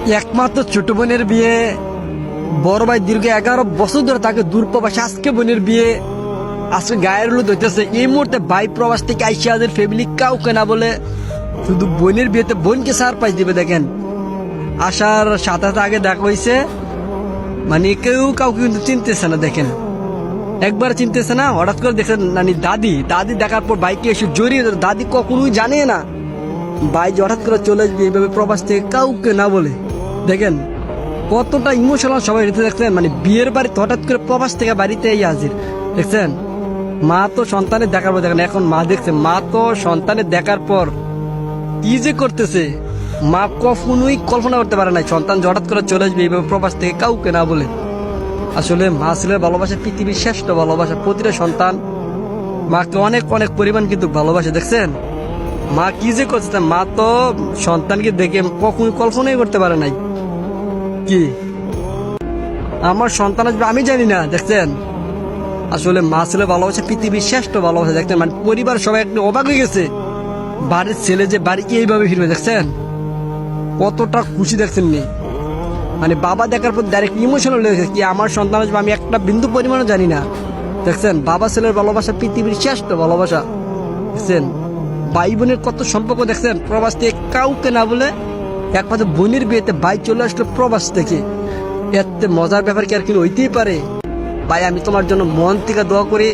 একমাত্র ছোট বোনের বিয়ে, বড় ভাই দীর্ঘ 11 বছর ধরে তাকে দূরপ্রবাসে, আজকে বোনের বিয়ে, আজকে গায়ের হলুদ হইতেছে। এই মুহূর্তে ভাই প্রবাস থেকে আইসিয়াদের ফ্যামিলি কাউকে না বলে শুধু বোনের বিয়েতে বোনকে সারপ্রাইজ দিবে। দেখেন, আসার সাথে সাথে আগে দেখা হয়েছে, মানে কেউ কাউকে কিন্তু চিনতেছে না। দেখেন, একবার চিনতেছে না, হঠাৎ করে দেখছেন নানি দাদি দাদি দেখার পর বাইকে এসে জড়িয়ে ধরে। দাদি কখনোই জানে না ভাই যে হঠাৎ করে চলে আসবে এইভাবে প্রবাস থেকে কাউকে না বলে। দেখেন কতটা ইমোশনাল সবাই হইতে। দেখছেন, মানে বিয়ের বাড়িতে হঠাৎ করে প্রবাস থেকে বাড়িতে এই হাজির। দেখছেন, মা তো সন্তানের দেখার পর, দেখেন এখন মা দেখছে, মা তো সন্তানের দেখার পর কি যে করতেছে, মা কখনোই কল্পনা করতে পারে নাই সন্তান যে হঠাৎ করে চলে আসবে এইভাবে প্রবাস থেকে কাউকে না বলে। আসলে মা ছেলের ভালোবাসা পৃথিবীর শ্রেষ্ঠ ভালোবাসা। প্রতিটা সন্তান মাকে অনেক অনেক পরিমাণ কিন্তু ভালোবাসে। দেখছেন মা কি যে করছে, মা তো সন্তানকে দেখে কখনোই কল্পনাই করতে পারে নাই কি আমার সন্তান আসবে, আমি জানি না। দেখছেন, আসলে মা ছেলে ভালোবাসা পৃথিবীর শ্রেষ্ঠ ভালোবাসা। দেখছেন, মানে পরিবার সবাই একটু অবাক হয়ে গেছে, বাড়ির ছেলে যে বাড়িকে এইভাবে ফিরবে। দেখছেন কতটা খুশি, দেখছেন নি, মানে বাবা দেখার পর ডাইরেক্ট ইমোশনাল হয়ে গেছে কি আমার সন্তান আসবে, আমি একটা বিন্দু পরিমাণও জানি না। দেখছেন, বাবা ছেলের ভালোবাসা পৃথিবীর শ্রেষ্ঠ ভালোবাসা। দেখছেন ভাই বোনের কত সম্পর্ক। দেখছেন প্রবাস থেকে কাউকে না বলে একমাত্র বোনের বিয়েতে ভাই চলে আসলো প্রবাস থেকে। এত মজার ব্যাপার কি আর কি হইতেই পারে? ভাই আমি তোমার জন্য মন থেকে দোয়া করি।